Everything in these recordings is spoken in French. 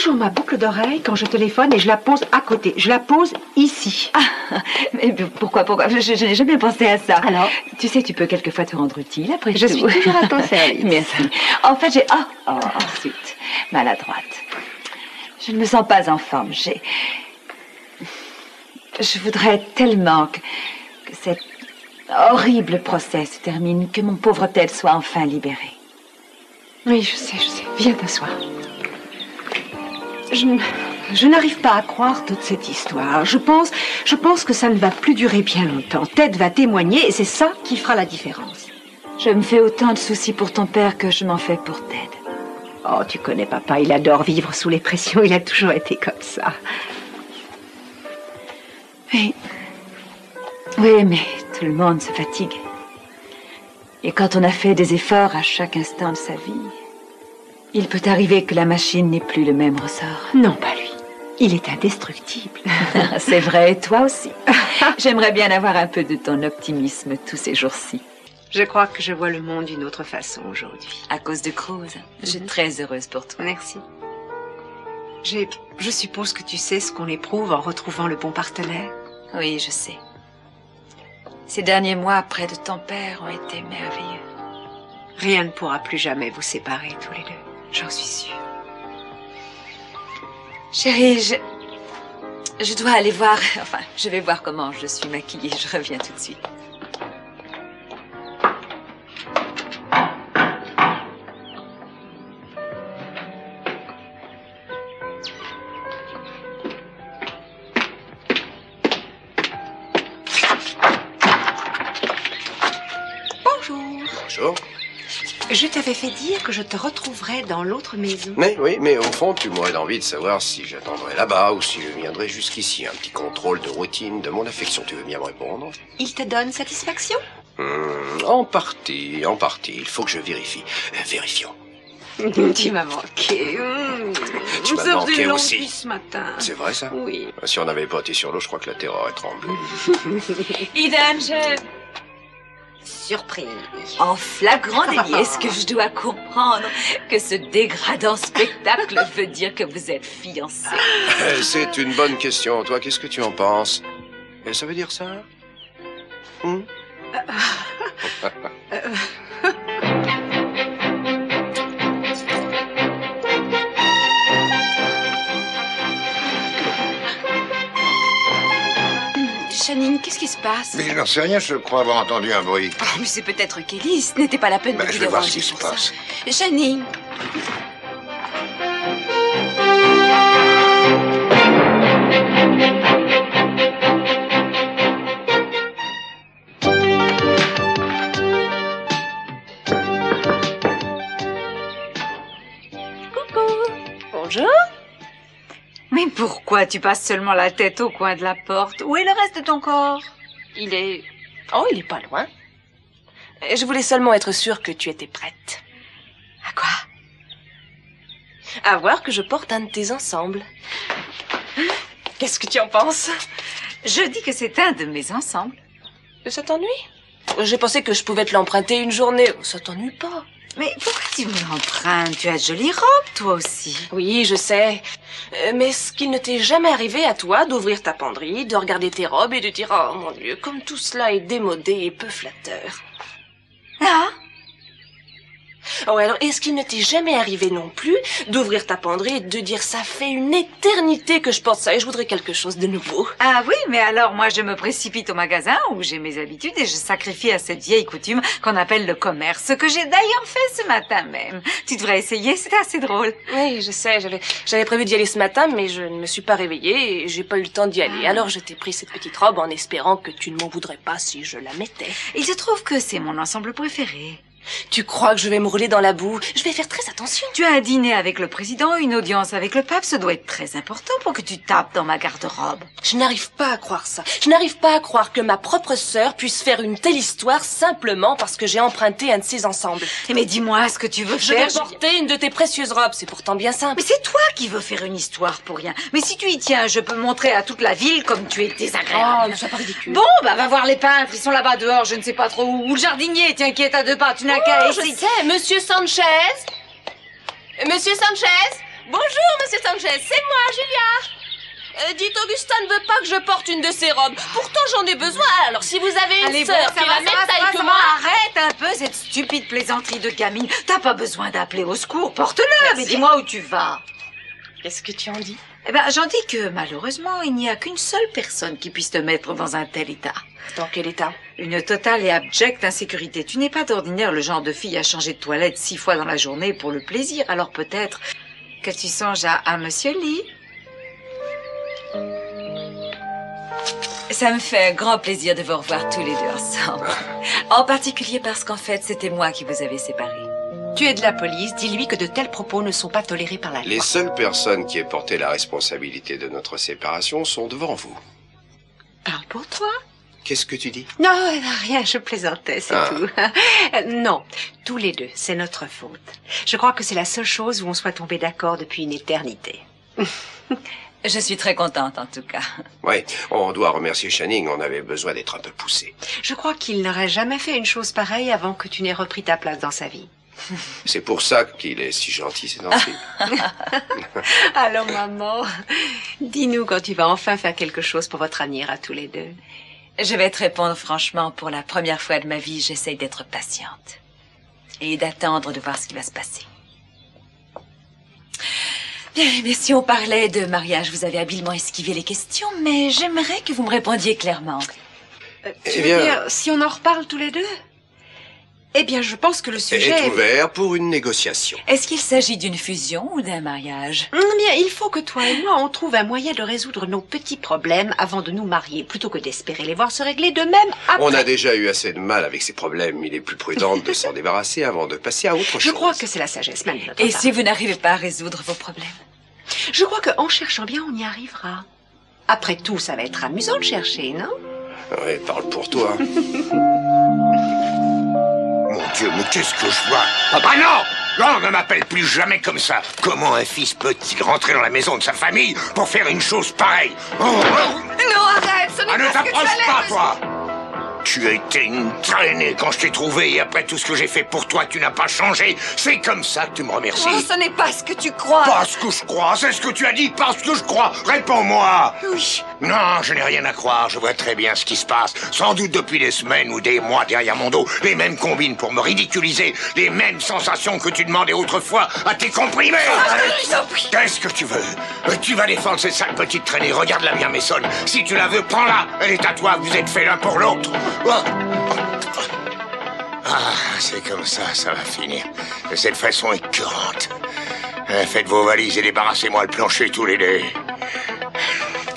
Toujours ma boucle d'oreille quand je téléphone et je la pose à côté. Je la pose ici. Ah, mais pourquoi je n'ai jamais pensé à ça. Alors, tu sais, tu peux quelquefois te rendre utile après je tout. suis toujours à ton service. Merci. En fait, j'ai... ensuite, maladroite. Je ne me sens pas en forme. Je voudrais tellement que cette horrible procès se termine, que mon pauvre Ted soit enfin libéré. Oui, je sais. Viens t'asseoir. Je n'arrive pas à croire toute cette histoire. Je pense que ça ne va plus durer bien longtemps. Ted va témoigner et c'est ça qui fera la différence. Je me fais autant de soucis pour ton père que je m'en fais pour Ted. Oh, tu connais papa, il adore vivre sous les pressions. Il a toujours été comme ça. Oui, mais tout le monde se fatigue. Et quand on a fait des efforts à chaque instant de sa vie, il peut arriver que la machine n'ait plus le même ressort. Non, pas lui. Il est indestructible. C'est vrai, et toi aussi. J'aimerais bien avoir un peu de ton optimisme tous ces jours-ci. Je crois que je vois le monde d'une autre façon aujourd'hui. À cause de Cruz. Je suis très heureuse pour toi. Merci. Je suppose que tu sais ce qu'on éprouve en retrouvant le bon partenaire. Oui, je sais. Ces derniers mois près de ton père ont été merveilleux. Rien ne pourra plus jamais vous séparer tous les deux. J'en suis sûre. Chérie, je dois aller voir... Enfin, je vais voir comment je suis maquillée. Je reviens tout de suite. Bonjour. Je t'avais fait dire que je te retrouverais dans l'autre maison. Mais oui, mais au fond, tu m'aurais envie de savoir si j'attendrai là-bas ou si je viendrai jusqu'ici. Un petit contrôle de routine de mon affection. Tu veux bien me répondre? Il te donne satisfaction? En partie, en partie. Il faut que je vérifie. Vérifions. Tu m'as manqué. Tu m'as manqué aussi. Ce matin. C'est vrai, ça? Oui. Si on n'avait pas été sur l'eau, je crois que la terre aurait tremblé. Eden, Surprise. En flagrant délit, est-ce que je dois comprendre que ce dégradant spectacle veut dire que vous êtes fiancés? C'est une bonne question. Toi, qu'est-ce que tu en penses? Et ça veut dire ça? Janine, qu'est-ce qui se passe? Mais je n'en sais rien, je crois avoir entendu un bruit. Oh, mais c'est peut-être Kelly, ce n'était pas la peine de Je vous vais voir déranger ce qui se pour ça. passe. Janine. Coucou. Bonjour. Mais pourquoi tu passes seulement la tête au coin de la porte? Où est le reste de ton corps? Il est pas loin. Je voulais seulement être sûre que tu étais prête. À quoi? À voir que je porte un de tes ensembles. Qu'est-ce que tu en penses? Je dis que c'est un de mes ensembles. Ça t'ennuie? J'ai pensé que je pouvais te l'emprunter une journée. Ça t'ennuie pas? Mais pourquoi tu me l'empruntes? Tu as de jolies robes, toi aussi. Oui, je sais. Mais est-ce qu'il ne t'est jamais arrivé à toi d'ouvrir ta penderie, de regarder tes robes et de dire « Oh mon Dieu, comme tout cela est démodé et peu flatteur ». Ah? Oh, alors, est-ce qu'il ne t'est jamais arrivé non plus d'ouvrir ta penderie et de dire « Ça fait une éternité que je porte ça et je voudrais quelque chose de nouveau ». Ah oui, mais alors moi je me précipite au magasin où j'ai mes habitudes et je sacrifie à cette vieille coutume qu'on appelle le commerce, ce que j'ai d'ailleurs fait ce matin même. Tu devrais essayer, c'est assez drôle. Oui, je sais, j'avais prévu d'y aller ce matin, mais je ne me suis pas réveillée et j'ai pas eu le temps d'y aller. Alors je t'ai pris cette petite robe en espérant que tu ne m'en voudrais pas si je la mettais. Il se trouve que c'est mon ensemble préféré. Tu crois que je vais me rouler dans la boue? Je vais faire très attention. Tu as un dîner avec le président, une audience avec le pape, ça doit être très important pour que tu tapes dans ma garde-robe. Je n'arrive pas à croire ça. Je n'arrive pas à croire que ma propre sœur puisse faire une telle histoire simplement parce que j'ai emprunté un de ses ensembles. Mais dis-moi ce que tu veux Je faire. vais porter une de tes précieuses robes, c'est pourtant bien simple. Mais c'est toi qui veux faire une histoire pour rien. Mais si tu y tiens, je peux montrer à toute la ville comme tu es désagréable. Oh, ça pas ridicule. Bon, bah va voir les peintres, ils sont là-bas dehors, je ne sais pas trop où. Ou le jardinier, tiens, qui est à deux pas, tu n'as qu'à Je essayer. sais, Monsieur Sanchez. Monsieur Sanchez. Bonjour, Monsieur Sanchez. Sanchez, c'est moi, Julia. Dites, Augustin ne veut pas que je porte une de ses robes. Pourtant, j'en ai besoin. Alors, si vous avez une sœur qui est la même taille que moi... Arrête un peu cette stupide plaisanterie de gamine. T'as pas besoin d'appeler au secours. Porte-le, mais dis-moi où tu vas. Qu'est-ce que tu en dis? Eh ben, j'en dis que, malheureusement, il n'y a qu'une seule personne qui puisse te mettre dans un tel état. Dans quel état? Une totale et abjecte insécurité. Tu n'es pas d'ordinaire le genre de fille à changer de toilette 6 fois dans la journée pour le plaisir. Alors peut-être que tu songes à Monsieur Lee. Ça me fait un grand plaisir de vous revoir tous les deux ensemble. En particulier parce qu'en fait, c'était moi qui vous avais séparés. Tu es de la police, dis-lui que de tels propos ne sont pas tolérés par la loi. Les seules personnes qui aient porté la responsabilité de notre séparation sont devant vous. Parle pour toi. Qu'est-ce que tu dis? Non, rien, je plaisantais, c'est tout. Non, tous les deux, c'est notre faute. Je crois que c'est la seule chose où on soit tombé d'accord depuis une éternité. Je suis très contente, en tout cas. Oui, on doit remercier Channing, on avait besoin d'être un peu poussé. Je crois qu'il n'aurait jamais fait une chose pareille avant que tu n'aies repris ta place dans sa vie. C'est pour ça qu'il est si gentil, ces temps-ci. Alors, maman, dis-nous quand tu vas enfin faire quelque chose pour votre avenir à tous les deux. Je vais te répondre franchement, pour la première fois de ma vie, j'essaye d'être patiente. Et d'attendre de voir ce qui va se passer. Bien, mais si on parlait de mariage, vous avez habilement esquivé les questions, mais j'aimerais que vous me répondiez clairement. Tu veux dire, si on en reparle tous les deux? Eh bien, je pense que le sujet est ouvert pour une négociation. Est-ce qu'il s'agit d'une fusion ou d'un mariage? Bien, il faut que toi et moi, on trouve un moyen de résoudre nos petits problèmes avant de nous marier, plutôt que d'espérer les voir se régler de même après. On a déjà eu assez de mal avec ces problèmes. Il est plus prudent de s'en débarrasser avant de passer à autre chose. Je crois que c'est la sagesse même de notre Et part. si vous n'arrivez pas à résoudre vos problèmes? Je crois qu'en cherchant bien, on y arrivera. Après tout, ça va être amusant de chercher, non? Oui, parle pour toi. Mon Dieu, mais qu'est-ce que je vois? Ah non! Non, ne m'appelle plus jamais comme ça. Comment un fils peut-il rentrer dans la maison de sa famille pour faire une chose pareille? Oh, Non, arrête, ce n'est ne pas ce que tu t'approche allais, pas, monsieur. toi! Tu as été une traînée quand je t'ai trouvé et après tout ce que j'ai fait pour toi, tu n'as pas changé. C'est comme ça que tu me remercies. Oh, ce n'est pas ce que tu crois. Pas ce que je crois, c'est ce que tu as dit, pas ce que je crois. Réponds-moi. Oui. Non, je n'ai rien à croire, je vois très bien ce qui se passe. Sans doute depuis des semaines ou des mois derrière mon dos, les mêmes combines pour me ridiculiser, les mêmes sensations que tu demandais autrefois à tes comprimés. Qu'est-ce que tu veux? Tu vas défendre cette sale petite traînée, regarde-la bien, Mason. Si tu la veux, prends-la. Elle est à toi, vous êtes faits l'un pour l'autre. Ah, c'est comme ça va finir. De cette façon écœurante. Faites vos valises et débarrassez-moi le plancher tous les deux.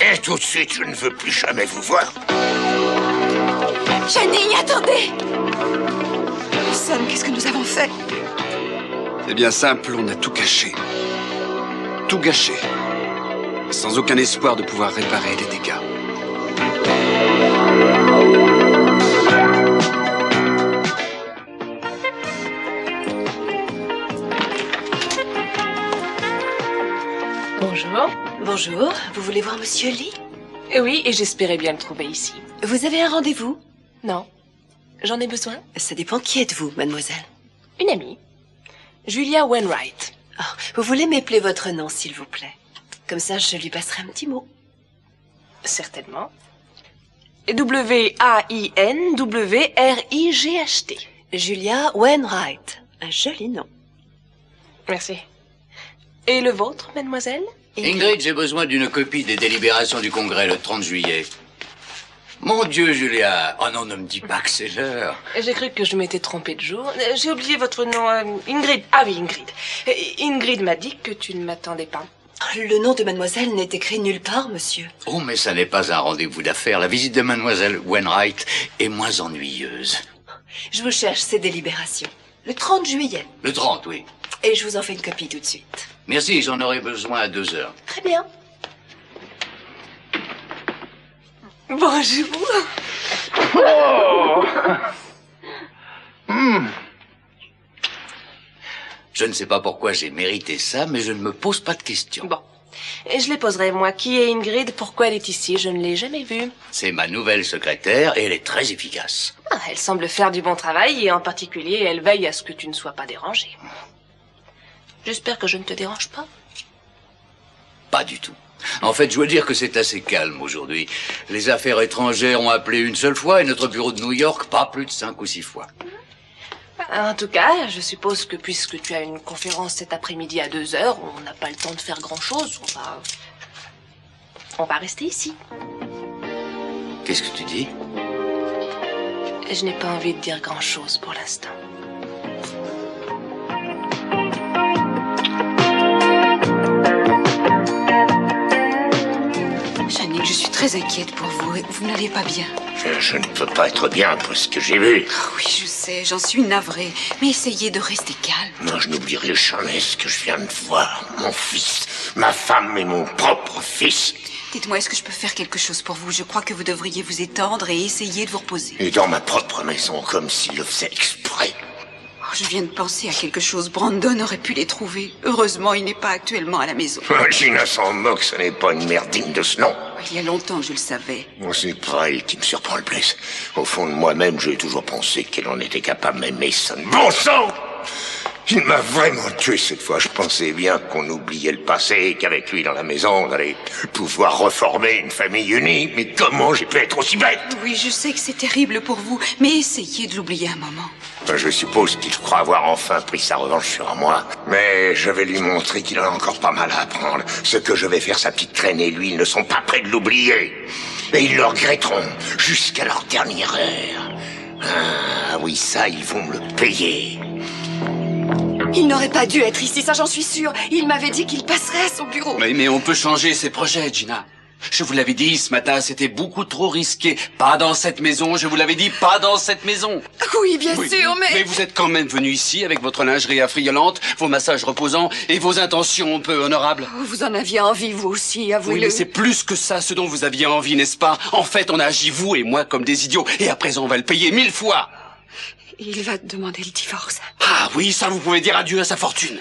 Et tout de suite, je ne veux plus jamais vous voir. Channing, attendez. Sam, qu'est-ce que nous avons fait? C'est bien simple, on a tout caché. Tout gâché. Sans aucun espoir de pouvoir réparer les dégâts. Bonjour. Bonjour, vous voulez voir Monsieur Lee? Oui, et j'espérais bien le trouver ici. Vous avez un rendez-vous? Non. J'en ai besoin? Ça dépend qui êtes-vous, mademoiselle? Une amie. Julia Wainwright. Oh, vous voulez m'épeler votre nom, s'il vous plaît? Comme ça, je lui passerai un petit mot. Certainement. W-A-I-N-W-R-I-G-H-T. Julia Wainwright. Un joli nom. Merci. Et le vôtre, mademoiselle? Ingrid, j'ai besoin d'une copie des délibérations du Congrès le 30 juillet. Mon Dieu, Julia. Oh non, ne me dis pas que c'est l'heure. J'ai cru que je m'étais trompée de jour. J'ai oublié votre nom. Ingrid. Ah oui, Ingrid. Ingrid m'a dit que tu ne m'attendais pas. Le nom de mademoiselle n'est écrit nulle part, monsieur. Oh, mais ça n'est pas un rendez-vous d'affaires. La visite de mademoiselle Wainwright est moins ennuyeuse. Je vous cherche ces délibérations. Le 30 juillet. Le 30, oui. Et je vous en fais une copie tout de suite. Merci, j'en aurai besoin à 2 heures. Très bien. Bonjour. Je ne sais pas pourquoi j'ai mérité ça, mais je ne me pose pas de questions. Bon. Et je les poserai, moi. Qui est Ingrid? Pourquoi elle est ici? Je ne l'ai jamais vue. C'est ma nouvelle secrétaire et elle est très efficace. Ah, elle semble faire du bon travail et en particulier, elle veille à ce que tu ne sois pas dérangé. J'espère que je ne te dérange pas. pas du tout. En fait, je dois dire que c'est assez calme aujourd'hui. Les affaires étrangères ont appelé une seule fois et notre bureau de New York pas plus de 5 ou 6 fois. En tout cas, je suppose que puisque tu as une conférence cet après-midi à 2h, on n'a pas le temps de faire grand-chose. On va rester ici. Qu'est-ce que tu dis? Je n'ai pas envie de dire grand-chose pour l'instant. Janine, je suis très inquiète pour vous. Vous n'allez pas bien. Je ne peux pas être bien après ce que j'ai vu. Oh oui, je sais, j'en suis navrée. Mais essayez de rester calme. Moi, je n'oublierai jamais ce que je viens de voir. Mon fils, ma femme et mon propre fils. Dites-moi, est-ce que je peux faire quelque chose pour vous? Je crois que vous devriez vous étendre et essayer de vous reposer. Et dans ma propre maison, comme s'il le faisait exprès. Oh, je viens de penser à quelque chose. Brandon aurait pu les trouver. Heureusement, il n'est pas actuellement à la maison. Gina s'en moque, ce n'est pas une mère digne de ce nom. Il y a longtemps que je le savais. C'est pas elle qui me surprend le plus. Au fond de moi-même, j'ai toujours pensé qu'elle en était capable, même Mason. Bon sang! Il m'a vraiment tué cette fois. Je pensais bien qu'on oubliait le passé et qu'avec lui dans la maison, on allait pouvoir reformer une famille unie. Mais comment j'ai pu être aussi bête? Oui, je sais que c'est terrible pour vous, mais essayez de l'oublier un moment. Je suppose qu'il croit avoir enfin pris sa revanche sur moi. Mais je vais lui montrer qu'il en a encore pas mal à apprendre. Ce que je vais faire, sa petite traîne et lui, ils ne sont pas prêts de l'oublier. Et ils le regretteront jusqu'à leur dernière heure. Ah oui, ça, ils vont me le payer. Il n'aurait pas dû être ici, ça j'en suis sûre. Il m'avait dit qu'il passerait à son bureau. Mais on peut changer ses projets, Gina. Je vous l'avais dit ce matin, c'était beaucoup trop risqué. Pas dans cette maison, je vous l'avais dit, pas dans cette maison. Oui, bien sûr, mais... Mais vous êtes quand même venu ici avec votre lingerie affriolante, vos massages reposants et vos intentions peu honorables. Vous en aviez envie, vous aussi, avouez-le. Oui, mais c'est plus que ça, ce dont vous aviez envie, n'est-ce pas? En fait, on a agi, vous et moi, comme des idiots. Et à présent, on va le payer 1000 fois. Il va demander le divorce. Ah oui, ça, vous pouvez dire adieu à sa fortune.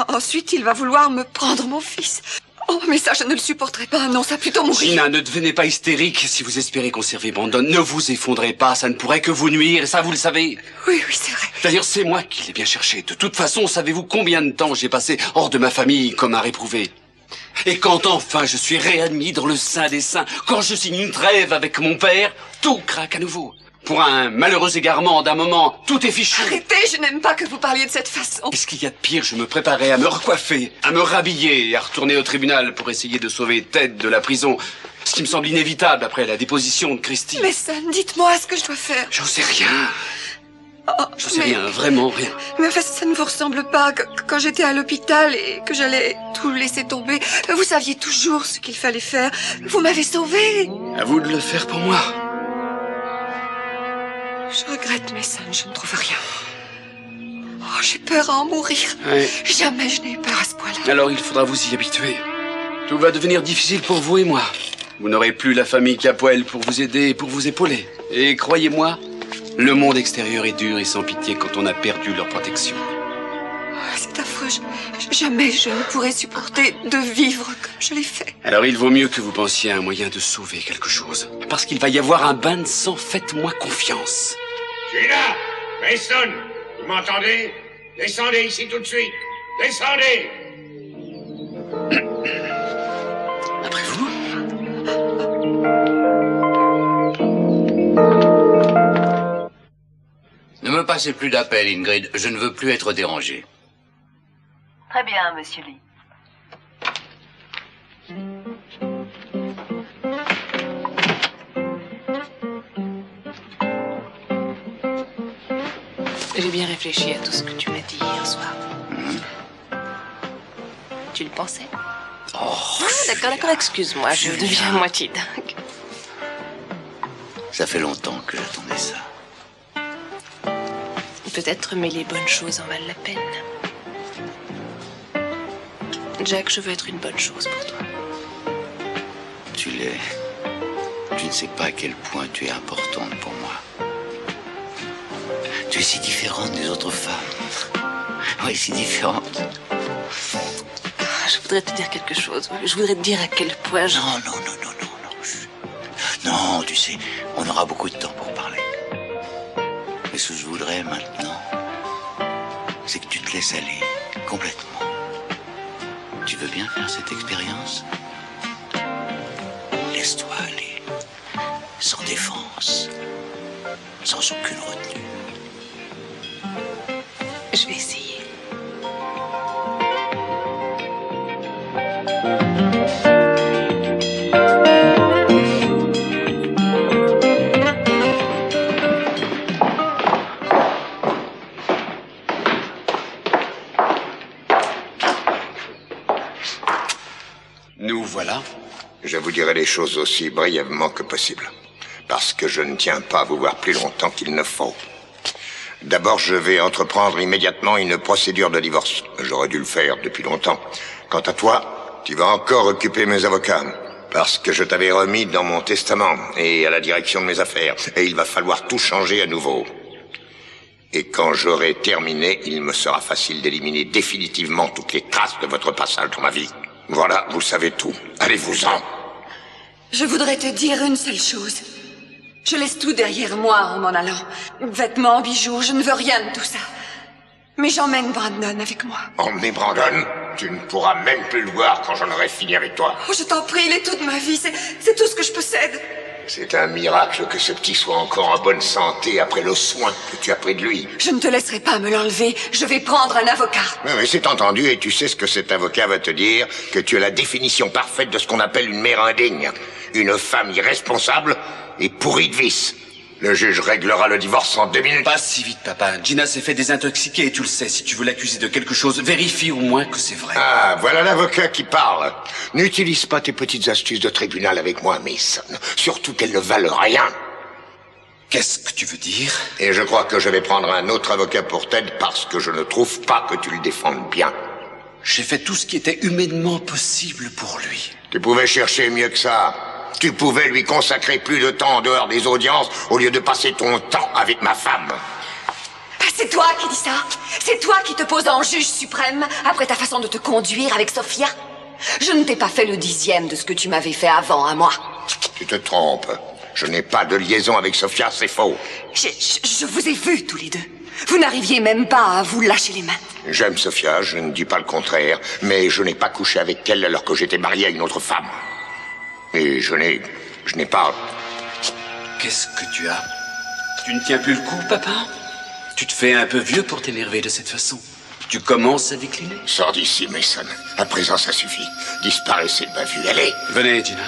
Ensuite, il va vouloir me prendre mon fils. Oh, mais ça, je ne le supporterai pas. Non, ça plutôt mourir. Gina, ne devenez pas hystérique. Si vous espérez conserver Brandon, ne vous effondrez pas. Ça ne pourrait que vous nuire, et ça, vous le savez. Oui, c'est vrai. D'ailleurs, c'est moi qui l'ai bien cherché. De toute façon, savez-vous combien de temps j'ai passé hors de ma famille comme un réprouvé? Et quand enfin je suis réadmis dans le sein des saints, quand je signe une trêve avec mon père, tout craque à nouveau. Pour un malheureux égarement d'un moment, tout est fichu. Arrêtez, je n'aime pas que vous parliez de cette façon. Qu'est-ce qu'il y a de pire? Je me préparais à me recoiffer, à me rhabiller et à retourner au tribunal pour essayer de sauver Ted de la prison. Ce qui me semble inévitable après la déposition de Christy. Mais ça, dites-moi ce que je dois faire. J'en sais rien. Je sais rien, vraiment rien. Mais enfin, ça ne vous ressemble pas. Quand j'étais à l'hôpital et que j'allais tout laisser tomber, vous saviez toujours ce qu'il fallait faire. Vous m'avez sauvée. À vous de le faire pour moi. Je regrette, Mason, je ne trouve rien. Oh, j'ai peur à en mourir. Ouais. Jamais je n'ai eu peur à ce point-là. Alors il faudra vous y habituer. Tout va devenir difficile pour vous et moi. Vous n'aurez plus la famille Capoel pour vous aider et pour vous épauler. Et croyez-moi, le monde extérieur est dur et sans pitié quand on a perdu leur protection. C'est affreux. Jamais je ne pourrais supporter de vivre comme je l'ai fait. Alors il vaut mieux que vous pensiez à un moyen de sauver quelque chose. Parce qu'il va y avoir un bain de sang, faites-moi confiance. Gina! Mason! Vous m'entendez? Descendez ici tout de suite! Descendez! Après vous? Ne me passez plus d'appel, Ingrid. Je ne veux plus être dérangé. Très bien, monsieur Lee. J'ai bien réfléchi à tout ce que tu m'as dit hier soir. Tu le pensais? Oh, D'accord, excuse-moi, je deviens à moitié dingue. ça fait longtemps que j'attendais ça. Peut-être, mais les bonnes choses en valent la peine. Jack, je veux être une bonne chose pour toi. Tu l'es. Tu ne sais pas à quel point tu es importante pour moi. Tu es si différente des autres femmes. Oui, si différente. Je voudrais te dire quelque chose. Je voudrais te dire à quel point je... Non. Non, tu sais, on aura beaucoup de temps pour parler. Mais ce que je voudrais maintenant, c'est que tu te laisses aller complètement. Tu veux bien faire cette expérience? Laisse-toi aller, sans défense, sans aucune retenue. Je vais essayer. Nous voilà. Je vous dirai les choses aussi brièvement que possible, parce que je ne tiens pas à vous voir plus longtemps qu'il ne faut. D'abord, je vais entreprendre immédiatement une procédure de divorce. J'aurais dû le faire depuis longtemps. Quant à toi, tu vas encore occuper mes avocats, parce que je t'avais remis dans mon testament et à la direction de mes affaires, et il va falloir tout changer à nouveau. Et quand j'aurai terminé, il me sera facile d'éliminer définitivement toutes les traces de votre passage dans ma vie. Voilà, vous savez tout. Allez-vous-en. Je voudrais te dire une seule chose. Je laisse tout derrière moi en m'en allant. Vêtements, bijoux, je ne veux rien de tout ça. Mais j'emmène Brandon avec moi. Emmenez Brandon? Tu ne pourras même plus le voir quand j'en aurai fini avec toi. Oh, je t'en prie, il est toute ma vie. C'est tout ce que je possède. C'est un miracle que ce petit soit encore en bonne santé après le soin que tu as pris de lui. Je ne te laisserai pas me l'enlever. Je vais prendre un avocat. Oui, c'est entendu, et tu sais ce que cet avocat va te dire? Que tu es la définition parfaite de ce qu'on appelle une mère indigne. Une femme irresponsable et pourrie de vices. Le juge réglera le divorce en 2 minutes. Pas si vite, papa. Gina s'est fait désintoxiquer et tu le sais. Si tu veux l'accuser de quelque chose, vérifie au moins que c'est vrai. Ah, voilà l'avocat qui parle. N'utilise pas tes petites astuces de tribunal avec moi, Mason. Surtout qu'elles ne valent rien. Qu'est-ce que tu veux dire? Et je crois que je vais prendre un autre avocat pour Ted parce que je ne trouve pas que tu le défendes bien. J'ai fait tout ce qui était humainement possible pour lui. Tu pouvais chercher mieux que ça. Tu pouvais lui consacrer plus de temps en dehors des audiences au lieu de passer ton temps avec ma femme. C'est toi qui dis ça? C'est toi qui te poses en juge suprême après ta façon de te conduire avec Sophia? Je ne t'ai pas fait le 10e de ce que tu m'avais fait avant à moi. Tu te trompes. Je n'ai pas de liaison avec Sophia, c'est faux. Je vous ai vus tous les deux. Vous n'arriviez même pas à vous lâcher les mains. J'aime Sophia, je ne dis pas le contraire, mais je n'ai pas couché avec elle alors que j'étais marié à une autre femme. Et je n'ai pas... Qu'est-ce que tu as? Tu ne tiens plus le coup, papa? Tu te fais un peu vieux pour t'énerver de cette façon. Tu commences à décliner. Sors d'ici, Mason. À présent, ça suffit. Disparaissez de ma vue, allez. Venez, Gina.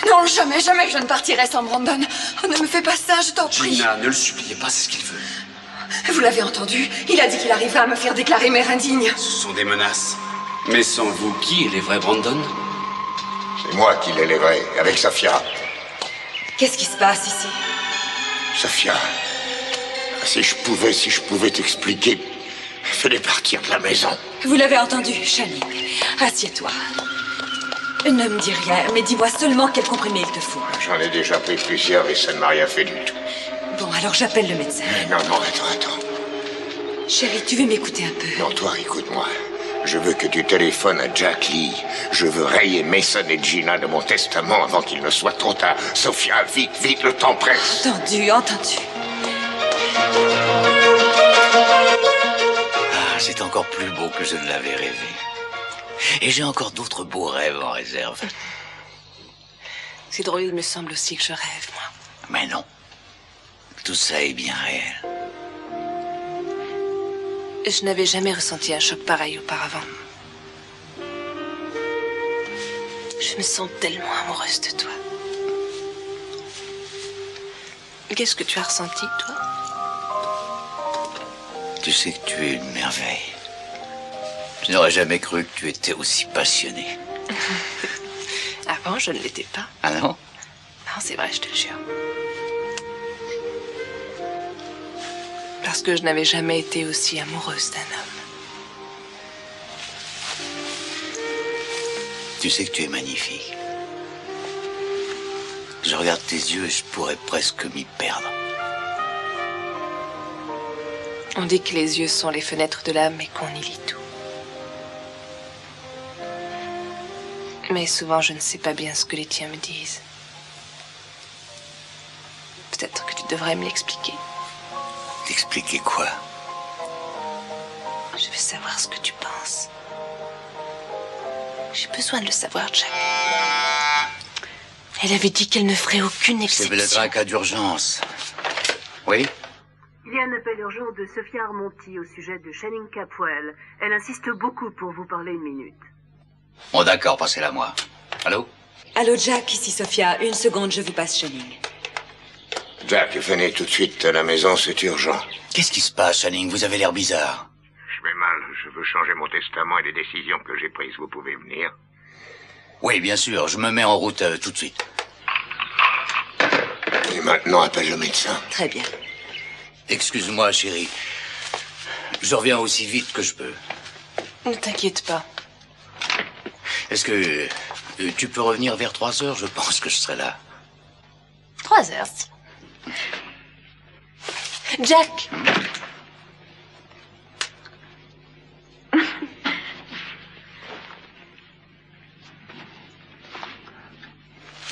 Non, jamais, jamais je ne partirai sans Brandon. Oh, ne me fais pas ça, je t'en prie. Gina, ne le suppliez pas, c'est ce qu'il veut. Vous l'avez entendu? Il a dit qu'il arriverait à me faire déclarer mère indigne. Ce sont des menaces. Mais sans vous, qui est les vrais Brandon? C'est moi qui l'élèverai, avec Sophia. Qu'est-ce qui se passe ici? Sophia, si je pouvais t'expliquer, fais-les partir de la maison. Vous l'avez entendu, Shani. Assieds-toi. Ne me dis rien, mais dis-moi seulement quel comprimé il te faut. J'en ai déjà pris plusieurs et ça ne m'a rien fait du tout. Bon, alors j'appelle le médecin. Non, attends. Chérie, tu veux m'écouter un peu? Non, toi, écoute-moi. Je veux que tu téléphones à Jack Lee. Je veux rayer Mason et Gina de mon testament avant qu'il ne soit trop tard. Sophia, vite, le temps presse. Entendu. Ah, c'est encore plus beau que je ne l'avais rêvé. Et j'ai encore d'autres beaux rêves en réserve. C'est drôle, il me semble aussi que je rêve, moi. Mais non. Tout ça est bien réel. Je n'avais jamais ressenti un choc pareil auparavant. Je me sens tellement amoureuse de toi. Qu'est-ce que tu as ressenti, toi? Tu sais que tu es une merveille. Je n'aurais jamais cru que tu étais aussi passionnée. Avant, je ne l'étais pas. Ah non? Non, c'est vrai, je te le jure. Parce que je n'avais jamais été aussi amoureuse d'un homme. Tu sais que tu es magnifique. Je regarde tes yeux et je pourrais presque m'y perdre. On dit que les yeux sont les fenêtres de l'âme et qu'on y lit tout. Mais souvent, je ne sais pas bien ce que les tiens me disent. Peut-être que tu devrais me l'expliquer. T'expliquer quoi? Je veux savoir ce que tu penses. J'ai besoin de le savoir, Jack. Elle avait dit qu'elle ne ferait aucune exception. C'est le cas d'urgence. Oui? Il y a un appel urgent de Sophia Armonti au sujet de Channing Capwell. Elle insiste beaucoup pour vous parler une minute. Bon, d'accord, passez-la moi. Allô? Allô, Jack, ici Sophia. Une seconde, je vous passe Channing. Jack, venez tout de suite à la maison, c'est urgent. Qu'est-ce qui se passe, Channing? Vous avez l'air bizarre. Je vais mal, je veux changer mon testament et les décisions que j'ai prises. Vous pouvez venir? Oui, bien sûr, je me mets en route tout de suite. Et maintenant, appelle le médecin. Très bien. Excuse-moi, chérie. Je reviens aussi vite que je peux. Ne t'inquiète pas. Est-ce que tu peux revenir vers 3 heures? Je pense que je serai là. 3 heures. Jack!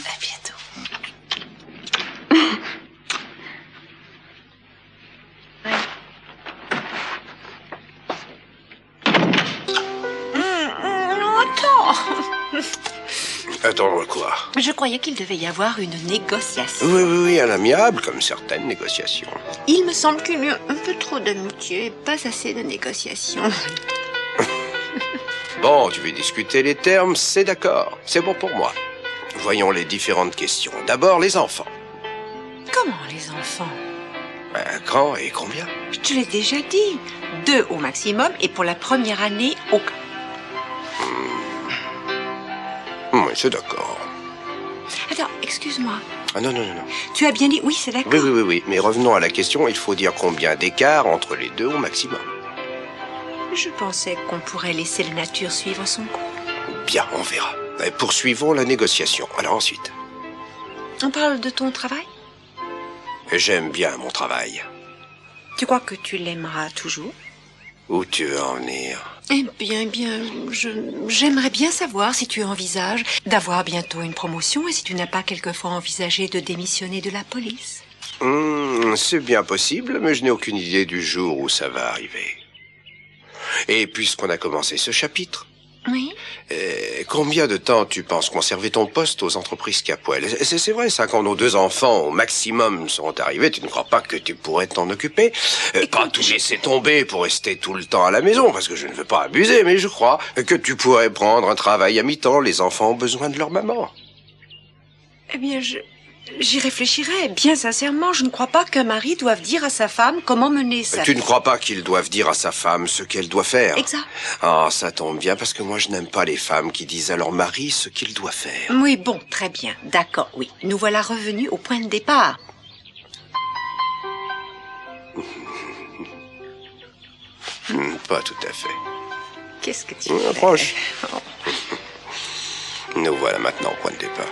À bientôt. Attends, quoi? Je croyais qu'il devait y avoir une négociation. Oui, un amiable, comme certaines négociations. Il me semble qu'il y a un peu trop d'amitié et pas assez de négociations. Bon, tu veux discuter les termes, c'est d'accord. C'est bon pour moi. Voyons les différentes questions. D'abord, les enfants. Comment les enfants? Grand et combien? Je te l'ai déjà dit. 2 au maximum et pour la première année, aucun. Oui, c'est d'accord. Attends, excuse-moi. Ah non. Tu as bien dit oui, c'est d'accord. Oui. Mais revenons à la question. Il faut dire combien d'écart entre les 2 au maximum. Je pensais qu'on pourrait laisser la nature suivre son cours. Bien, on verra. Poursuivons la négociation. Alors ensuite. On parle de ton travail? J'aime bien mon travail. Tu crois que tu l'aimeras toujours? Où tu veux en venir? Eh bien, j'aimerais bien savoir si tu envisages d'avoir bientôt une promotion et si tu n'as pas quelquefois envisagé de démissionner de la police. C'est bien possible, mais je n'ai aucune idée du jour où ça va arriver. Et puisqu'on a commencé ce chapitre, oui. Combien de temps tu penses conserver ton poste aux entreprises Capwell? C'est vrai, ça, quand nos 2 enfants au maximum seront arrivés, tu ne crois pas que tu pourrais t'en occuper? Pas tout laisser tomber pour rester tout le temps à la maison, parce que je ne veux pas abuser, mais je crois que tu pourrais prendre un travail à mi-temps. Les enfants ont besoin de leur maman. Eh bien, j'y réfléchirai. Bien sincèrement, je ne crois pas qu'un mari doive dire à sa femme comment mener sa vie. Tu ne crois pas qu'ils doivent dire à sa femme ce qu'elle doit faire? Exact. Ah, ça tombe bien, parce que moi, je n'aime pas les femmes qui disent à leur mari ce qu'il doit faire. Oui, bon, très bien. D'accord, oui. Nous voilà revenus au point de départ. Pas tout à fait. Qu'est-ce que tu fais? Proche. Nous voilà maintenant au point de départ.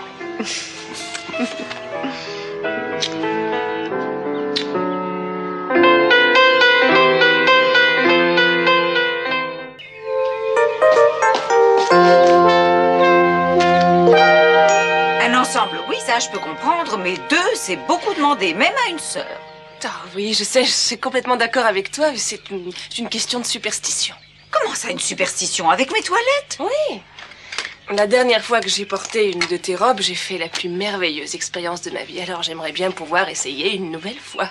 Un ensemble, oui, ça je peux comprendre, mais 2, c'est beaucoup demandé, même à une sœur. Ah oui, je sais, je suis complètement d'accord avec toi, mais c'est une question de superstition. Comment ça, une superstition? Avec mes toilettes? Oui. La dernière fois que j'ai porté une de tes robes, j'ai fait la plus merveilleuse expérience de ma vie. Alors j'aimerais bien pouvoir essayer une nouvelle fois.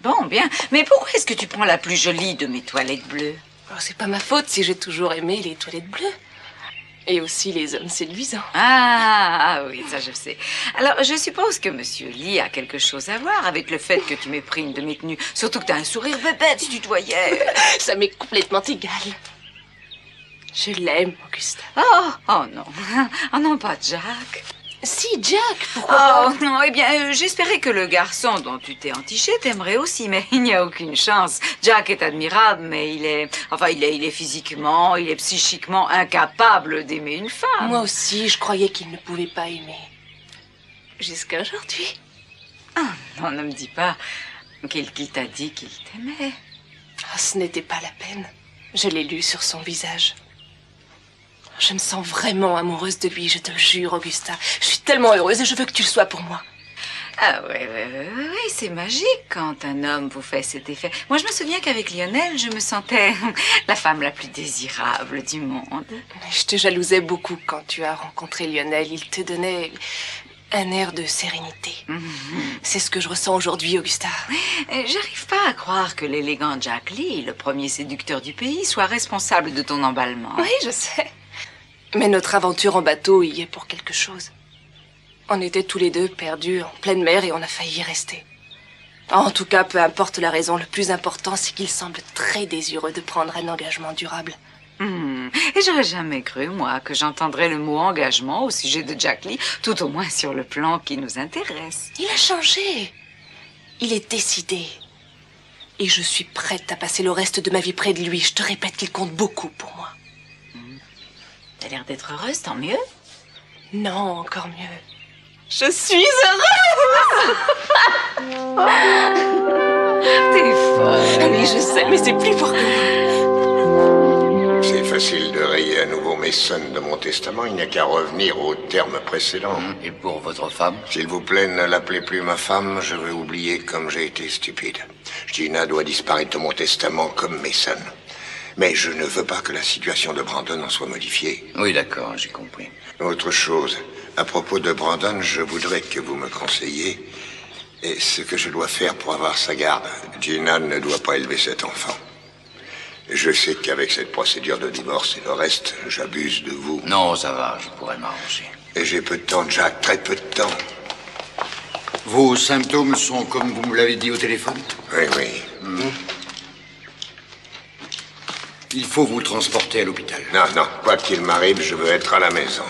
Bon, bien. Mais pourquoi est-ce que tu prends la plus jolie de mes toilettes bleues? Oh, c'est pas ma faute si j'ai toujours aimé les toilettes bleues. Et aussi les hommes séduisants. Ah oui, ça je sais. Alors, je suppose que Monsieur Lee a quelque chose à voir avec le fait que tu m'aies pris une de mes tenues. Surtout que t'as un sourire bébête, si tu te voyais. Ça m'est complètement égal. Je l'aime, Augusta. Oh non. Oh non, pas Jack. Si, Jack, pourquoi pas? Oh non, eh bien, j'espérais que le garçon dont tu t'es entiché t'aimerait aussi, mais il n'y a aucune chance. Jack est admirable, mais il est physiquement, il est psychiquement incapable d'aimer une femme. Moi aussi, je croyais qu'il ne pouvait pas aimer. Jusqu'à aujourd'hui. Ah, non, ne me dis pas qu'il t'a dit qu'il t'aimait. Ah, ce n'était pas la peine. Je l'ai lu sur son visage. Je me sens vraiment amoureuse de lui, je te le jure, Augusta. Je suis tellement heureuse et je veux que tu le sois pour moi. Ah oui, c'est magique quand un homme vous fait cet effet. Moi, je me souviens qu'avec Lionel, je me sentais la femme la plus désirable du monde. Je te jalousais beaucoup quand tu as rencontré Lionel. Il te donnait un air de sérénité. C'est ce que je ressens aujourd'hui, Augusta. J'arrive pas à croire que l'élégant Jack Lee, le premier séducteur du pays, soit responsable de ton emballement. Oui, je sais. Mais notre aventure en bateau y est pour quelque chose. On était tous les deux perdus en pleine mer et on a failli y rester. En tout cas, peu importe la raison, le plus important, c'est qu'il semble très désireux de prendre un engagement durable. Et j'aurais jamais cru, moi, que j'entendrais le mot engagement au sujet de Jack Lee, tout au moins sur le plan qui nous intéresse. Il a changé. Il est décidé. Et je suis prête à passer le reste de ma vie près de lui. Je te répète qu'il compte beaucoup pour moi. T'as l'air d'être heureuse, tant mieux. Non, encore mieux. Je suis heureuse. T'es folle. Oui, je sais, mais c'est plus pour nous. C'est facile de rayer à nouveau Mason de mon testament. Il n'y a qu'à revenir aux termes précédents. Et pour votre femme? S'il vous plaît, ne l'appelez plus ma femme. Je vais oublier comme j'ai été stupide. Gina doit disparaître de mon testament comme Mason. Mais je ne veux pas que la situation de Brandon en soit modifiée. Oui, d'accord, j'ai compris. Autre chose. À propos de Brandon, je voudrais que vous me conseilliez et ce que je dois faire pour avoir sa garde. Gina ne doit pas élever cet enfant. Je sais qu'avec cette procédure de divorce et le reste, j'abuse de vous. Non, ça va, je pourrais m'arranger. Et j'ai peu de temps, Jack, très peu de temps. Vos symptômes sont comme vous me l'avez dit au téléphone? Oui, oui. Il faut vous transporter à l'hôpital. Non, non, quoi qu'il m'arrive, je veux être à la maison.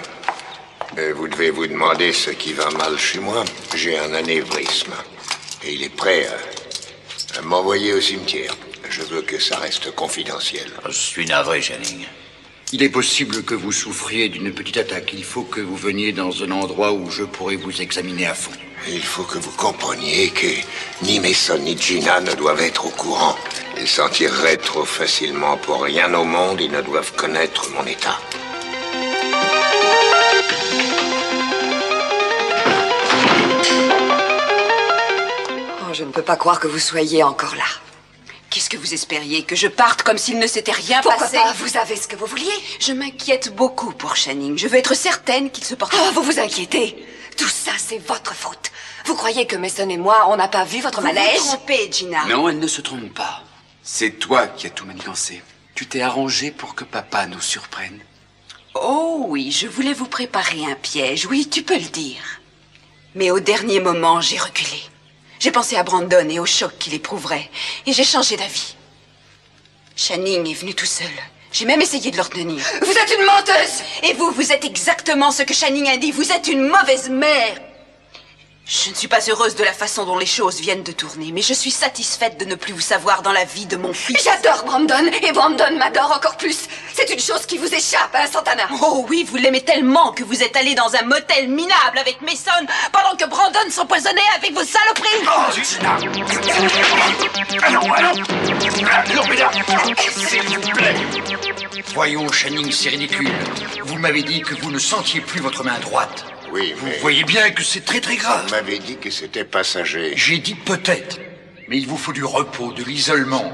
Vous devez vous demander ce qui va mal chez moi. J'ai un anévrisme. Et il est prêt à m'envoyer au cimetière. Je veux que ça reste confidentiel. Je suis navré, Channing. Il est possible que vous souffriez d'une petite attaque. Il faut que vous veniez dans un endroit où je pourrai vous examiner à fond. Il faut que vous compreniez que ni Mason ni Gina ne doivent être au courant. Ils s'en tireraient trop facilement. Pour rien au monde, ils ne doivent connaître mon état. Oh, je ne peux pas croire que vous soyez encore là. Qu'est-ce que vous espériez? Que je parte comme s'il ne s'était rien Pourquoi passé? pas? Vous avez ce que vous vouliez. Je m'inquiète beaucoup pour Channing. Je veux être certaine qu'il se porte... Oh, vous vous inquiétez. Tout ça, c'est votre faute. Vous croyez que Mason et moi, on n'a pas vu votre manège? Vous vous trompez, Gina. Non, elle ne se trompe pas. C'est toi qui as tout manigancé. Tu t'es arrangé pour que papa nous surprenne. Oh oui, je voulais vous préparer un piège. Oui, tu peux le dire. Mais au dernier moment, j'ai reculé. J'ai pensé à Brandon et au choc qu'il éprouverait. Et j'ai changé d'avis. Channing est venu tout seul. J'ai même essayé de le retenir. Vous êtes une menteuse! Et vous êtes exactement ce que Channing a dit. Vous êtes une mauvaise mère. Je ne suis pas heureuse de la façon dont les choses viennent de tourner, mais je suis satisfaite de ne plus vous savoir dans la vie de mon fils. J'adore Brandon, et Brandon m'adore encore plus. C'est une chose qui vous échappe, hein, Santana? Oh oui, vous l'aimez tellement que vous êtes allé dans un motel minable avec Mason pendant que Brandon s'empoisonnait avec vos saloperies. Oh, Gina! S'il vous plaît. Voyons, Channing, c'est ridicule. Vous m'avez dit que vous ne sentiez plus votre main droite. Oui, mais... Vous voyez bien que c'est très très grave. Vous m'avez dit que c'était passager. J'ai dit peut-être. Mais il vous faut du repos, de l'isolement.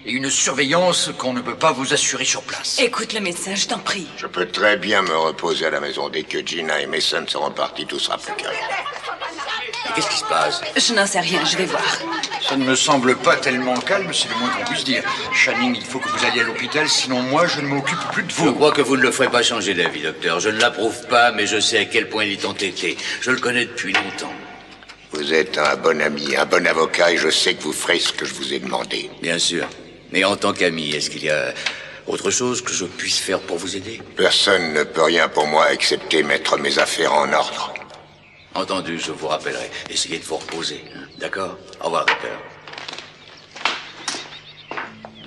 Et une surveillance qu'on ne peut pas vous assurer sur place. Écoute le médecin, je t'en prie. Je peux très bien me reposer à la maison. Dès que Gina et Mason seront partis, tout sera plus calme. Qu'est-ce qui se passe? Je n'en sais rien, je vais voir. Ça ne me semble pas tellement calme, c'est le moins qu'on puisse dire. Channing, il faut que vous alliez à l'hôpital, sinon moi, je ne m'occupe plus de vous. Je crois que vous ne le ferez pas changer d'avis, docteur. Je ne l'approuve pas, mais je sais à quel point il est entêté. Je le connais depuis longtemps. Vous êtes un bon ami, un bon avocat, et je sais que vous ferez ce que je vous ai demandé. Bien sûr. Mais en tant qu'ami, est-ce qu'il y a autre chose que je puisse faire pour vous aider? Personne ne peut rien pour moi, excepté mettre mes affaires en ordre. Entendu, je vous rappellerai. Essayez de vous reposer. Hein. D'accord? Au revoir, docteur.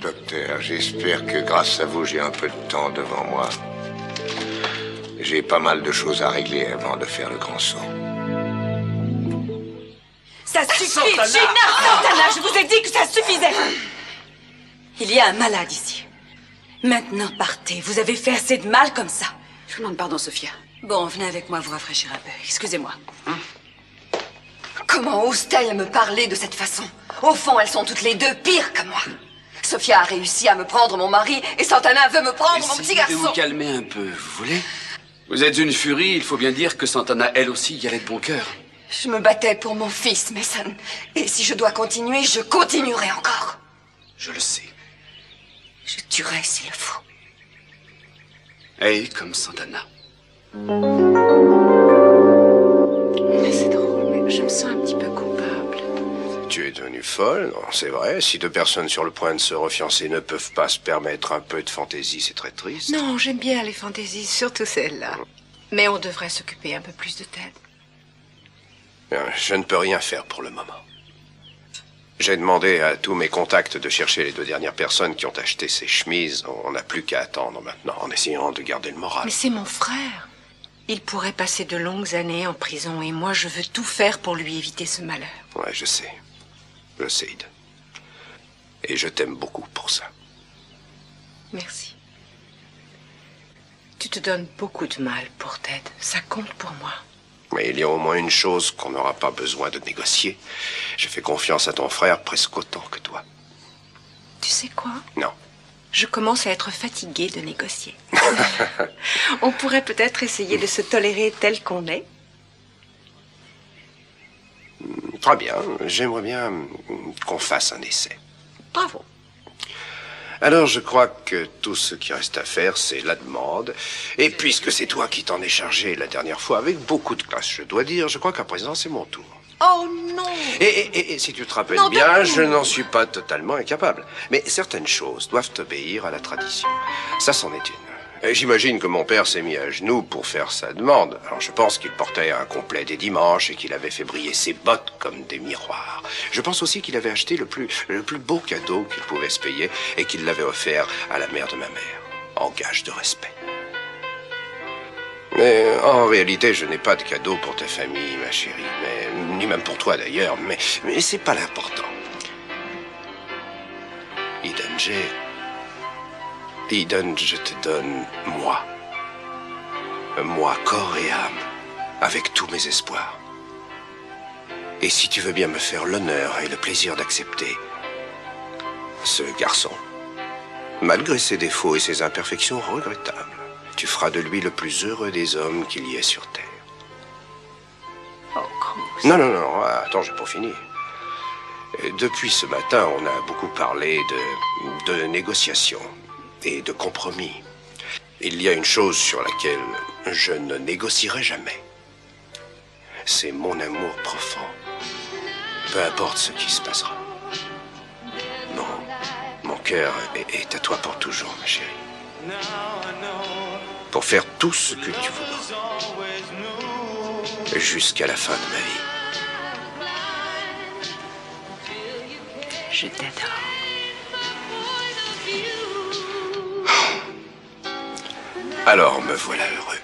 Docteur, j'espère que grâce à vous, j'ai un peu de temps devant moi. J'ai pas mal de choses à régler avant de faire le grand saut. Ça suffit, Gina! Santana, je vous ai dit que ça suffisait! Il y a un malade ici. Maintenant, partez. Vous avez fait assez de mal comme ça. Je vous demande pardon, Sophia. Bon, venez avec moi vous rafraîchir un peu. Excusez-moi. Comment ose-t-elle me parler de cette façon? Au fond, elles sont toutes les deux pires que moi. Sophia a réussi à me prendre mon mari et Santana veut me prendre mon petit garçon. Essayez de vous calmer un peu, vous voulez? Vous êtes une furie, il faut bien dire que Santana, elle aussi, y allait de bon cœur. Je me battais pour mon fils, Mason. Et si je dois continuer, je continuerai encore. Je le sais. Je tuerai s'il le faut. Et comme Santana. C'est drôle, mais je me sens un petit peu coupable. Tu es devenue folle, non, c'est vrai. Si deux personnes sur le point de se refiancer ne peuvent pas se permettre un peu de fantaisie, c'est très triste. Non, j'aime bien les fantaisies, surtout celle-là. Mais on devrait s'occuper un peu plus de Ted. Je ne peux rien faire pour le moment. J'ai demandé à tous mes contacts de chercher les 2 dernières personnes qui ont acheté ces chemises. On n'a plus qu'à attendre maintenant, en essayant de garder le moral. Mais c'est mon frère. Il pourrait passer de longues années en prison et moi, je veux tout faire pour lui éviter ce malheur. Ouais, je sais. Je sais, Eden. Et je t'aime beaucoup pour ça. Merci. Tu te donnes beaucoup de mal pour Ted. Ça compte pour moi. Mais il y a au moins une chose qu'on n'aura pas besoin de négocier. Je fais confiance à ton frère presque autant que toi. Tu sais quoi? Non. Je commence à être fatiguée de négocier. On pourrait peut-être essayer de se tolérer tel qu'on est. Très bien. J'aimerais bien qu'on fasse un essai. Bravo. Alors, je crois que tout ce qui reste à faire, c'est la demande. Et puisque c'est toi qui t'en es chargé la dernière fois, avec beaucoup de classe, je dois dire, je crois qu'à présent, c'est mon tour. Oh non! Et si tu te rappelles Non, bien, je n'en suis pas totalement incapable. Mais certaines choses doivent obéir à la tradition. Ça, c'en est une. Et j'imagine que mon père s'est mis à genoux pour faire sa demande. Alors je pense qu'il portait un complet des dimanches et qu'il avait fait briller ses bottes comme des miroirs. Je pense aussi qu'il avait acheté le plus beau cadeau qu'il pouvait se payer et qu'il l'avait offert à la mère de ma mère, en gage de respect. Mais en réalité, je n'ai pas de cadeau pour ta famille, ma chérie, ni même pour toi d'ailleurs, mais c'est pas l'important. Eden, je te donne moi. Moi, corps et âme, avec tous mes espoirs. Et si tu veux bien me faire l'honneur et le plaisir d'accepter ce garçon, malgré ses défauts et ses imperfections regrettables, tu feras de lui le plus heureux des hommes qu'il y ait sur Terre. Oh, grosse. Non, attends, j'ai pas fini. Depuis ce matin, on a beaucoup parlé de négociations et de compromis. Il y a une chose sur laquelle je ne négocierai jamais. C'est mon amour profond. Peu importe ce qui se passera. Mon cœur est à toi pour toujours, ma chérie. Pour faire tout ce que tu voudras. Jusqu'à la fin de ma vie. Je t'adore. Alors me voilà heureux.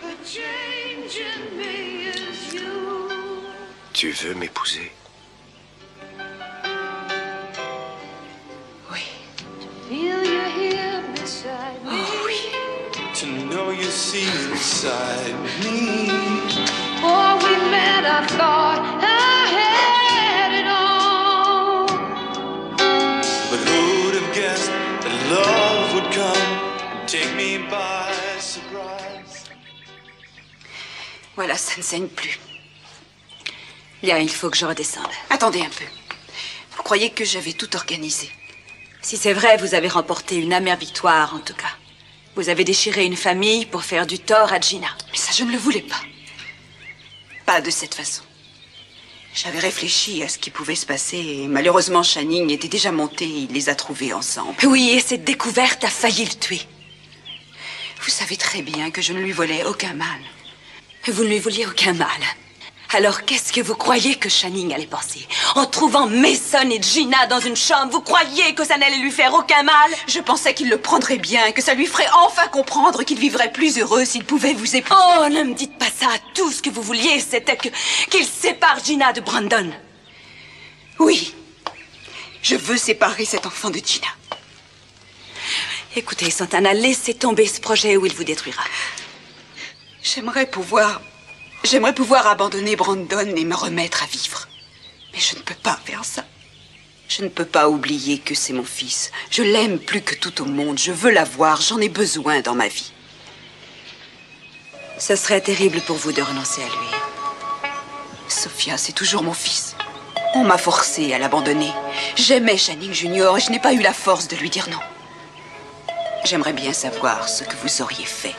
Tu veux m'épouser? Oui. Oh oui. To know you see inside me. Before we met, I thought I had it all. But who would have guessed that love would come and take me by surprise? Voilà, ça ne saigne plus. Bien, il faut que je redescende. Attendez un peu. Vous croyez que j'avais tout organisé? Si c'est vrai, vous avez remporté une amère victoire, en tout cas. Vous avez déchiré une famille pour faire du tort à Gina. Mais ça, je ne le voulais pas. Pas de cette façon. J'avais réfléchi à ce qui pouvait se passer et malheureusement, Channing était déjà monté et il les a trouvés ensemble. Oui, et cette découverte a failli le tuer. Vous savez très bien que je ne lui volais aucun mal. Vous ne lui vouliez aucun mal. Alors qu'est-ce que vous croyez que Channing allait penser? En trouvant Mason et Gina dans une chambre, vous croyez que ça n'allait lui faire aucun mal? Je pensais qu'il le prendrait bien, que ça lui ferait enfin comprendre qu'il vivrait plus heureux s'il pouvait vous épouser. Oh, ne me dites pas ça. Tout ce que vous vouliez, c'était qu'il sépare Gina de Brandon. Oui, je veux séparer cet enfant de Gina. Écoutez, Santana, laissez tomber ce projet ou il vous détruira. J'aimerais pouvoir abandonner Brandon et me remettre à vivre. Mais je ne peux pas faire ça. Je ne peux pas oublier que c'est mon fils. Je l'aime plus que tout au monde. Je veux l'avoir. J'en ai besoin dans ma vie. Ce serait terrible pour vous de renoncer à lui. Sophia, c'est toujours mon fils. On m'a forcé à l'abandonner. J'aimais Channing Junior et je n'ai pas eu la force de lui dire non. J'aimerais bien savoir ce que vous auriez fait.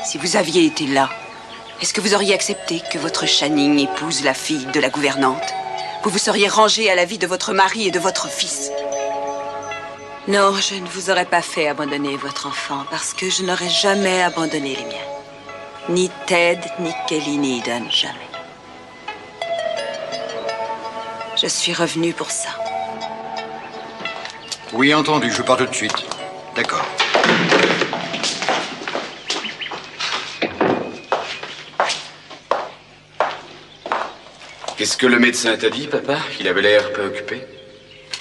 Si vous aviez été là, est-ce que vous auriez accepté que votre Channing épouse la fille de la gouvernante? Vous vous seriez rangé à la vie de votre mari et de votre fils? Non, je ne vous aurais pas fait abandonner votre enfant parce que je n'aurais jamais abandonné les miens. Ni Ted, ni Kelly, ni Eden, jamais. Je suis revenue pour ça. Oui, entendu, je pars tout de suite. D'accord. Qu'est-ce que le médecin t'a dit, papa? Il avait l'air préoccupé.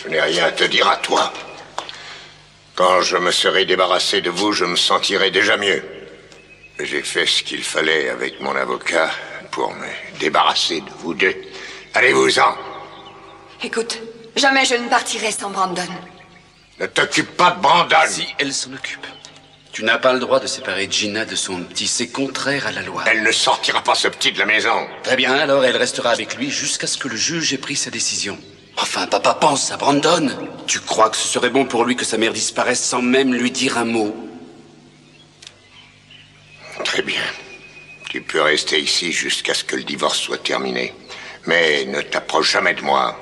Je n'ai rien à te dire à toi. Quand je me serai débarrassé de vous, je me sentirai déjà mieux. J'ai fait ce qu'il fallait avec mon avocat pour me débarrasser de vous deux. Allez-vous-en. Écoute, jamais je ne partirai sans Brandon. Ne t'occupe pas de Brandon. Si elle s'en occupe. Tu n'as pas le droit de séparer Gina de son petit. C'est contraire à la loi. Elle ne sortira pas ce petit de la maison. Très bien, alors elle restera avec lui jusqu'à ce que le juge ait pris sa décision. Enfin, papa, pense à Brandon. Tu crois que ce serait bon pour lui que sa mère disparaisse sans même lui dire un mot? Très bien. Tu peux rester ici jusqu'à ce que le divorce soit terminé. Mais ne t'approche jamais de moi.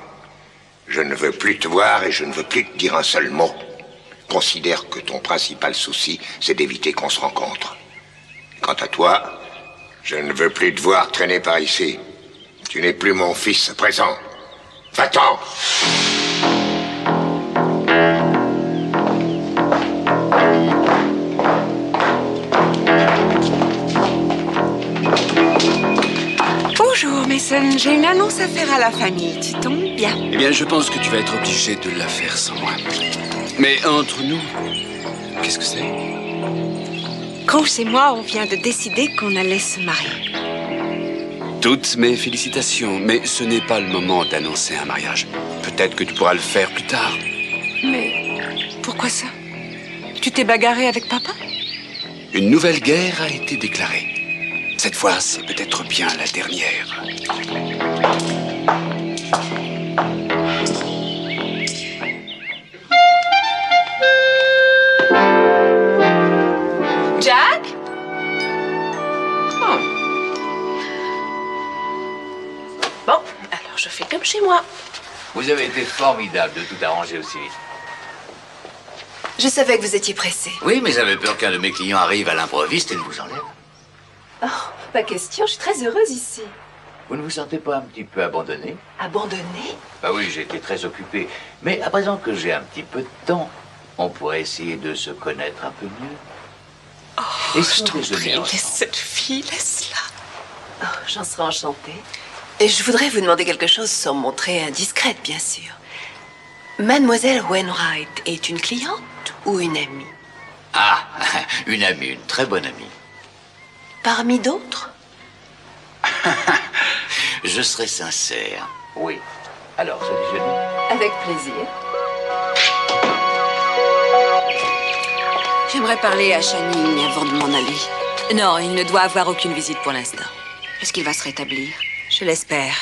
Je ne veux plus te voir et je ne veux plus te dire un seul mot. Considère que ton principal souci, c'est d'éviter qu'on se rencontre. Quant à toi, je ne veux plus te voir traîner par ici. Tu n'es plus mon fils à présent. Va-t'en! Bonjour, Mason. J'ai une annonce à faire à la famille. Tu tombes bien. Eh bien, je pense que tu vas être obligé de la faire sans moi. Mais entre nous, qu'est-ce que c'est? Cross et moi, on vient de décider qu'on allait se marier. Toutes mes félicitations, mais ce n'est pas le moment d'annoncer un mariage. Peut-être que tu pourras le faire plus tard. Mais pourquoi ça? Tu t'es bagarré avec papa? Une nouvelle guerre a été déclarée. Cette fois, c'est peut-être bien la dernière. Jack? Bon, alors je fais comme chez moi. Vous avez été formidable de tout arranger aussi vite. Je savais que vous étiez pressé. Oui, mais j'avais peur qu'un de mes clients arrive à l'improviste et ne vous enlève. Oh, pas question, je suis très heureuse ici. Vous ne vous sentez pas un petit peu abandonné? Abandonnée? Bah oui, j'ai été très occupé. Mais à présent que j'ai un petit peu de temps, on pourrait essayer de se connaître un peu mieux. Oh, Et je t'en prie, ensemble. laisse cette fille, laisse-la. Oh, j'en serais enchantée. Et je voudrais vous demander quelque chose sans me montrer indiscrète, bien sûr. Mademoiselle Wainwright est une cliente ou une amie? Ah, une amie, une très bonne amie. Parmi d'autres? Je serai sincère. Oui. Alors, ce déjeuner? Avec plaisir. J'aimerais parler à Channing avant de m'en aller. Non, il ne doit avoir aucune visite pour l'instant. Est-ce qu'il va se rétablir? Je l'espère.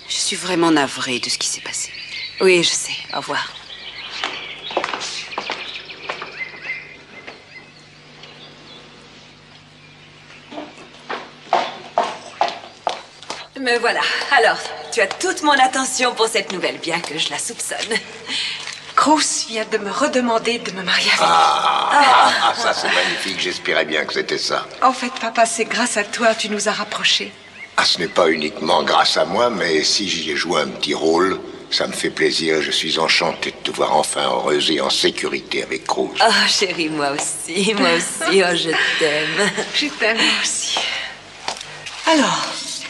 Je suis vraiment navrée de ce qui s'est passé. Oui, je sais. Au revoir. Me voilà. Alors, tu as toute mon attention pour cette nouvelle, bien que je la soupçonne. Cross vient de me redemander de me marier avec Ça c'est magnifique, j'espérais bien que c'était ça. En fait, papa, c'est grâce à toi, tu nous as rapprochés. Ah, ce n'est pas uniquement grâce à moi, mais si j'y ai joué un petit rôle, ça me fait plaisir. Je suis enchanté de te voir enfin heureuse et en sécurité avec Cruz. Oh, chérie, moi aussi, oh, je t'aime. Je t'aime aussi. Alors,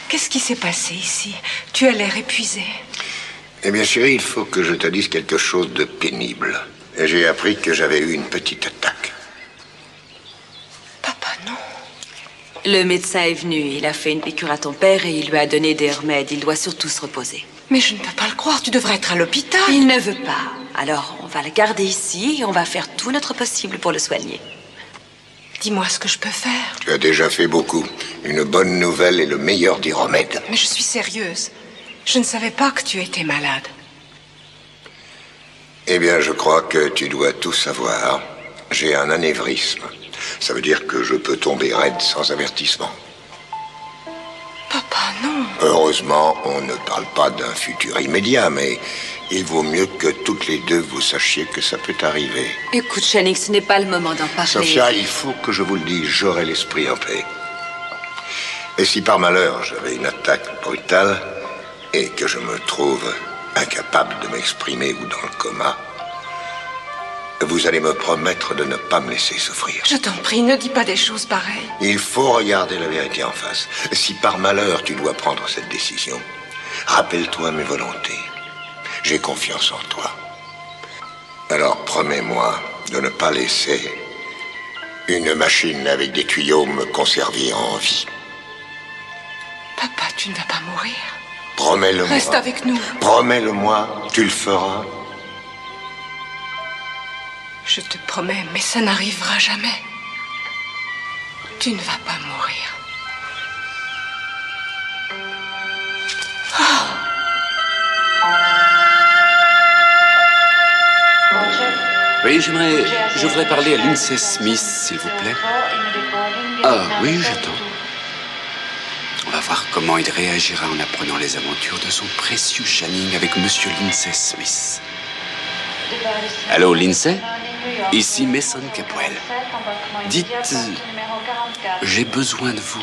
qu'est-ce qui s'est passé ici? Tu as l'air épuisée. Eh bien, chérie, il faut que je te dise quelque chose de pénible. Et j'ai appris que j'avais eu une petite attaque. Papa, non. Le médecin est venu, il a fait une piqûre à ton père et il lui a donné des remèdes. Il doit surtout se reposer. Mais je ne peux pas le croire, tu devrais être à l'hôpital. Il ne veut pas. Alors, on va le garder ici et on va faire tout notre possible pour le soigner. Dis-moi ce que je peux faire. Tu as déjà fait beaucoup. Une bonne nouvelle est le meilleur des remèdes. Mais je suis sérieuse. Je ne savais pas que tu étais malade. Eh bien, je crois que tu dois tout savoir. J'ai un anévrisme. Ça veut dire que je peux tomber raide sans avertissement. Papa, non. Heureusement, on ne parle pas d'un futur immédiat, mais il vaut mieux que toutes les deux vous sachiez que ça peut arriver. Écoute, Channing, ce n'est pas le moment d'en parler. Sophia, il faut que je vous le dise, j'aurai l'esprit en paix. Et si par malheur j'avais une attaque brutale et que je me trouve incapable de m'exprimer ou dans le coma, vous allez me promettre de ne pas me laisser souffrir. Je t'en prie, ne dis pas des choses pareilles. Il faut regarder la vérité en face. Si par malheur tu dois prendre cette décision, rappelle-toi mes volontés. J'ai confiance en toi. Alors promets-moi de ne pas laisser une machine avec des tuyaux me conserver en vie. Papa, tu ne vas pas mourir. Promets-le-moi. Reste avec nous. Promets-le-moi, tu le feras. Je te promets, mais ça n'arrivera jamais. Tu ne vas pas mourir. Oui, je voudrais parler à Lindsay Smith, s'il vous plaît. Ah, oui, j'attends. On va voir comment il réagira en apprenant les aventures de son précieux Channing avec Monsieur Lindsay Smith. Allô, Lindsay? Ici Mason Capwell. Dites, j'ai besoin de vous.